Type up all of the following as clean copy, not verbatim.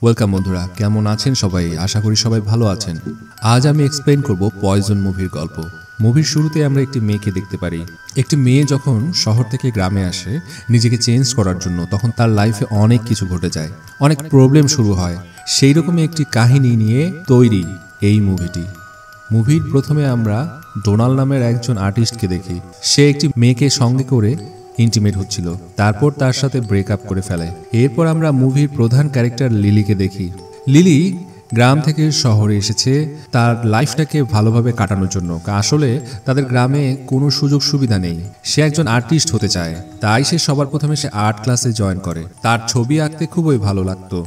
Welcome বন্ধুরা, কেমন আছেন সবাই? আশা করি সবাই ভালো আছেন। আজ আমি এক্সপ্লেইন করব পয়জন মুভির গল্প। মুভির শুরুতে আমরা একটি মেয়েকে দেখতে পারি। একটি মেয়ে যখন শহর থেকে গ্রামে আসে নিজেকে চেঞ্জ করার জন্য, তখন তার লাইফে অনেক কিছু ঘটে যায়, অনেক প্রবলেম শুরু হয়। সেই রকমই একটি কাহিনী নিয়ে তৈরি এই মুভিটি। মুভির প্রথমে আমরা ডোনাল্ড নামের একজন আর্টিস্টকে দেখি। সে একটি মেয়েকে সঙ্গে করে ইন্টিমেট হচ্ছিল, তারপর তার সাথে ব্রেকআপ করে ফেলে। এরপর আমরা মুভির প্রধান ক্যারেক্টার লিলিকে দেখি। লিলি গ্রাম থেকে শহরে এসেছে তার লাইফটাকে ভালোভাবে কাটানোর জন্য। আসলে তাদের গ্রামে কোনো সুযোগ সুবিধা নেই। সে একজন আর্টিস্ট হতে চায়, তাই সে সবার প্রথমে আর্ট ক্লাসে জয়েন করে। তার ছবি আঁকতে খুবই ভালো লাগতো,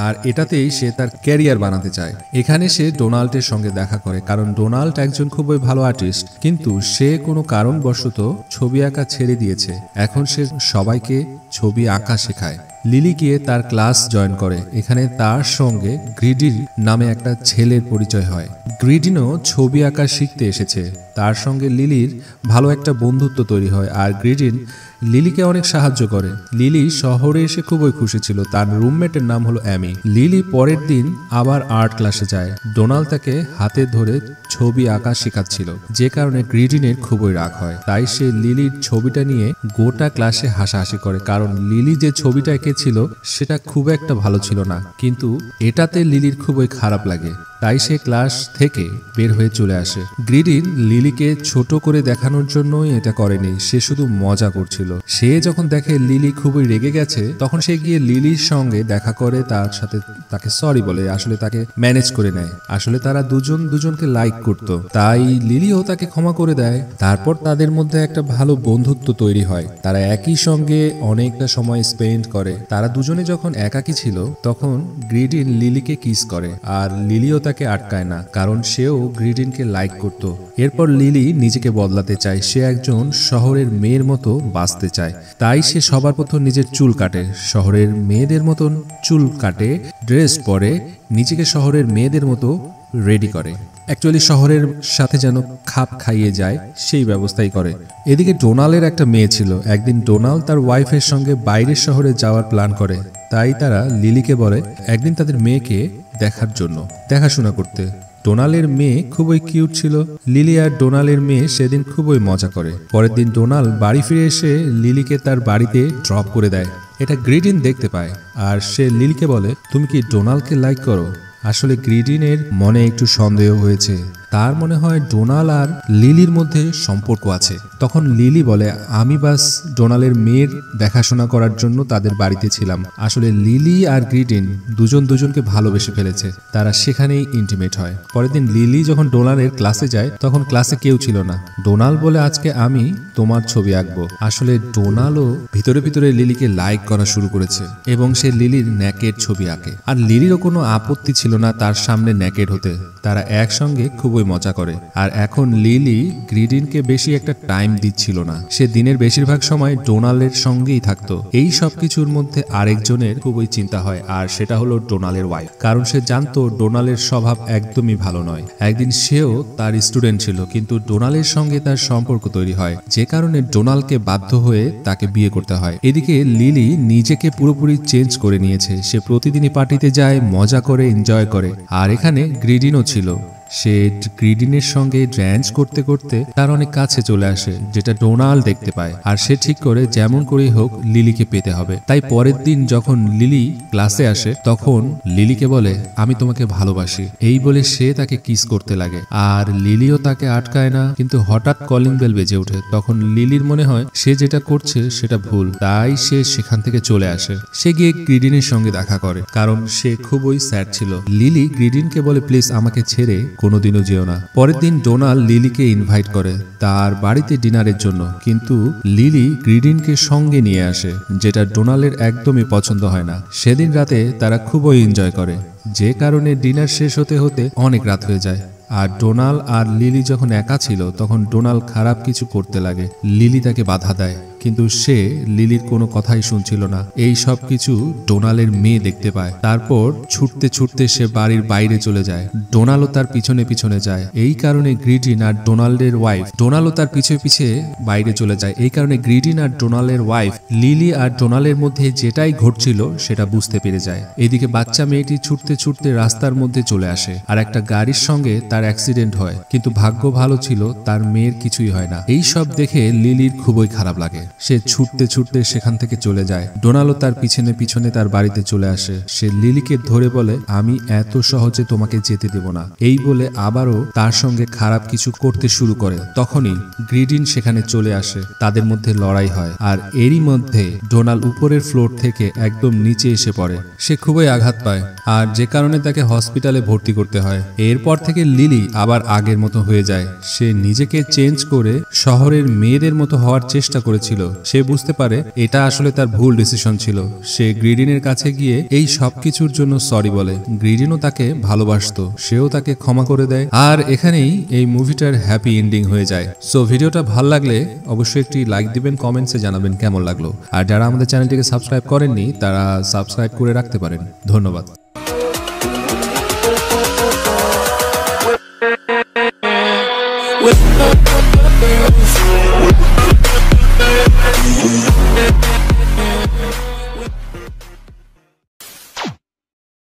আর এটাতেই সে তার ক্যারিয়ার বানাতে চায়। এখানে সে ডোনাল্ডের সঙ্গে দেখা করে, কারণ ডোনাল্ড একজন খুবই ভালো আর্টিস্ট, কিন্তু সে কোনো কারণবশত ছবি আঁকা ছেড়ে দিয়েছে। এখন সে সবাইকে ছবি আঁকা শেখায়। লিলি গিয়ে তার ক্লাস জয়েন করে। এখানে তার সঙ্গে গ্রিডিন নামে একটা ছেলের পরিচয় হয়। গ্রিডিনও ছবি আঁকা শিখতে এসেছে। তার সঙ্গে লিলির ভালো একটা বন্ধুত্ব তৈরি হয়, আর গ্রিডিন লিলিকে অনেক সাহায্য করে। লিলি শহরে এসে খুবই খুশি ছিল। তার রুমমেটের নাম হলো অ্যামি। লিলি পরের দিন আবার আর্ট ক্লাসে যায়। ডোনাল্ড তাকে হাতে ধরে ছবি আঁকা শেখাচ্ছিল, যে কারণে গ্রিডিনের খুবই রাগ হয়। তাই সে লিলির ছবিটা নিয়ে গোটা ক্লাসে হাসাহাসি করে, কারণ লিলি যে ছবিটা এঁকেছিল সেটা খুব একটা ভালো ছিল না। কিন্তু এটাতে লিলির খুবই খারাপ লাগে, তাই সে ক্লাস থেকে বের হয়ে চলে আসে। গ্রিডিন লিলিকে ছোট করে দেখানোর জন্যই এটা করেনি, সে শুধু মজা করছিল। সে যখন দেখে লিলি খুবই রেগে গেছে, তখন সে গিয়ে লিলির সঙ্গে দেখা করে, তার সাথে তাকে সরি বলে, আসলে তাকে ম্যানেজ করে নেয়। আসলে তারা দুজনকে লাইক করতো, তাই লিলিও তাকে ক্ষমা করে দেয়। তারপর তাদের মধ্যে একটা ভালো বন্ধুত্ব তৈরি হয়। তারা একই সঙ্গে অনেকটা সময় স্পেন্ড করে। তারা দুজনে যখন একাকী ছিল, তখন গ্রিডিন লিলিকে কিস করে, আর লিলিও তাকে আটকায় না, কারণ সেও গ্রিডিনকে লাইক করত। এরপর লিলি নিজেকে বদলাতে চায়। সে একজন শহরের মেয়ের মতো বাঁচতে চায়, তাই সে সবার প্রথম নিজের চুল কাটে, শহরের মেয়েদের মতন চুল কাটে, ড্রেস পরে, নিজেকে শহরের মেয়েদের মতো রেডি করে। অ্যাকচুয়ালি শহরের সাথে যেন খাপ খাইয়ে যায় সেই ব্যবস্থাই করে। এদিকে ডোনাল্ডের একটা মেয়ে ছিল। একদিন ডোনাল্ড তার ওয়াইফের সঙ্গে বাইরের শহরে যাওয়ার প্ল্যান করে, তাই তারা লিলিকে বলে একদিন তাদের মেয়েকে দেখার জন্য, দেখাশোনা করতে। ডোনাল্ডের মেয়ে খুবই কিউট ছিল। লিলি আর ডোনাল্ডের মেয়ে সেদিন খুবই মজা করে। পরের দিন ডোনাল্ড বাড়ি ফিরে এসে লিলিকে তার বাড়িতে ড্রপ করে দেয়। এটা গ্রিডিন দেখতে পায়, আর সে লিলিকে বলে তুমি কি ডোনাল্ডকে লাইক করো? আসলে গ্রিডিনের মনে একটু সন্দেহ হয়েছে। তার মনে হয় ডোনাল্ড আর লিলির মধ্যে সম্পর্ক আছে। তখন লিলি বলে আমি বাস ডোনাল্ডের মেয়ের দেখাশোনা করার জন্য তাদের বাড়িতে ছিলাম। আসলে লিলি আর গ্রিডিন দুজনকে ভালোবেসে ফেলেছে। তারা সেখানেই ইন্টিমেট হয়। পরের দিন লিলি যখন ডোনাল্ডের ক্লাসে যায়, তখন ক্লাসে কেউ ছিল না। ডোনাল্ড বলে আজকে আমি তোমার ছবি আঁকবো। আসলে ডোনাল্ডও ভিতরে লিলিকে লাইক করা শুরু করেছে, এবং সে লিলির ন্যাকেড ছবি আঁকে। আর লিলিরও কোনো আপত্তি ছিল না তার সামনে ন্যাকেড হতে। তারা একসঙ্গে খুবই মজা করে। আর এখন লিলি গ্রিডিনকে বেশি একটা টাইম দিচ্ছিল না। সে দিনের বেশিরভাগ সময় ডোনাল্ডের সঙ্গেই থাকতো। এই সব কিছুর মধ্যে আরেকজনের খুবই চিন্তা হয়, আর সেটা হলো ডোনাল্ডের ওয়াইফ। কারণ সে জানতো ডোনাল্ডের স্বভাব একদমই ভালো নয়। একদিন সেও তার স্টুডেন্ট ছিল, কিন্তু ডোনাল্ডের সঙ্গে তার সম্পর্ক তৈরি হয়, যে কারণে ডোনাল্ডকে বাধ্য হয়ে তাকে বিয়ে করতে হয়। এদিকে লিলি নিজেকে পুরোপুরি চেঞ্জ করে নিয়েছে। সে প্রতিদিনই পার্টিতে যায়, মজা করে, এনজয় করে। আর এখানে গ্রিডিনও ছিল। সে গ্রিডিনের সঙ্গে ড্যান্স করতে করতে তার অনেক কাছে চলে আসে, যেটা ডোনাল্ড দেখতে পায়। আর সে ঠিক করে যেমন করেই হোক লিলিকে পেতে হবে। তাই পরের দিন যখন লিলি ক্লাসে আসে, তখন লিলিকে বলে আমি তোমাকে ভালোবাসি। এই বলে সে তাকে কিস করতে লাগে, আর লিলিও তাকে আটকায় না। কিন্তু হঠাৎ কলিং বেল বেজে ওঠে। তখন লিলির মনে হয় সে যেটা করছে সেটা ভুল, তাই সে সেখান থেকে চলে আসে। সে গিয়ে গ্রিডিনের সঙ্গে দেখা করে, কারণ সে খুবই স্যাড ছিল। লিলি গ্রিডিনকে বলে প্লিজ আমাকে ছেড়ে কোনোদিনও যেও না। পরের দিন ডোনাল্ড লিলিকে ইনভাইট করে তার বাড়িতে ডিনারের জন্য, কিন্তু লিলি গ্রিডিনকে সঙ্গে নিয়ে আসে, যেটা ডোনাল্ডের একদমই পছন্দ হয় না। সেদিন রাতে তারা খুবই এনজয় করে, যে কারণে ডিনার শেষ হতে হতে অনেক রাত হয়ে যায়। আর ডোনাল্ড আর লিলি যখন একা ছিল, তখন ডোনাল্ড খারাপ কিছু করতে লাগে। লিলি তাকে বাধা দেয়। কিন্তু সে লিলির কোনো কথাই শুনছিল না। এই সব কিছু ডোনাল্ডের মেয়ে দেখতে পায়। তারপর ছুটতে ছুটতে সে বাড়ির বাইরে চলে যায়। ডোনাল্ডও তার পিছনে পিছনে যায়। এই কারণে গ্রিডিন আর ডোনাল্ডের ওয়াইফ ডোনাল্ডও তার পিছে পিছে বাইরে চলে যায়। এই কারণে গ্রিডিন আর ডোনাল্ডের ওয়াইফ লিলি আর ডোনাল্ডের মধ্যে যেটাই ঘটছিল সেটা বুঝতে পেরে যায়। এদিকে বাচ্চা মেয়েটি ছুটতে ছুটতে রাস্তার মধ্যে চলে আসে আর একটা গাড়ির সঙ্গে তার অ্যাক্সিডেন্ট হয়, কিন্তু ভাগ্য ভালো ছিল তার মেয়ের কিছুই হয় না। এই সব দেখে লিলির খুবই খারাপ লাগে। সে ছুটতে ছুটতে সেখান থেকে চলে যায়। ডোনাল্ডও তার পিছনে পিছনে তার বাড়িতে চলে আসে। সে লিলিকে ধরে বলে, আমি এত সহজে তোমাকে যেতে দেব না। এই বলে আবারও তার সঙ্গে খারাপ কিছু করতে শুরু করে। তখনই গ্রিডিন সেখানে চলে আসে। তাদের মধ্যে লড়াই হয় আর এরই মধ্যে ডোনাল্ড উপরের ফ্লোর থেকে একদম নিচে এসে পড়ে। সে খুবই আঘাত পায় আর যে কারণে তাকে হসপিটালে ভর্তি করতে হয়। এরপর থেকে লিলি আবার আগের মতো হয়ে যায়। সে নিজেকে চেঞ্জ করে শহরের মেয়েদের মতো হওয়ার চেষ্টা করেছিল। সে বুঝতে পারে এটা আসলে তার ভুল ডিসিশন ছিল। সে গ্রিডিনের কাছে গিয়ে এই সবকিছুর জন্য সরি বলে। গ্রিডিনও তাকে ভালোবাসতো, সেও তাকে ক্ষমা করে দেয়। আর এখানেই এই মুভিটার হ্যাপি এন্ডিং হয়ে যায়। সো ভিডিওটা ভালো লাগলে অবশ্যই একটি লাইক দিবেন, কমেন্টসে জানাবেন কেমন লাগলো। আর যারা আমাদের চ্যানেলটিকে সাবস্ক্রাইব করেননি তারা সাবস্ক্রাইব করে রাখতে পারেন। ধন্যবাদ।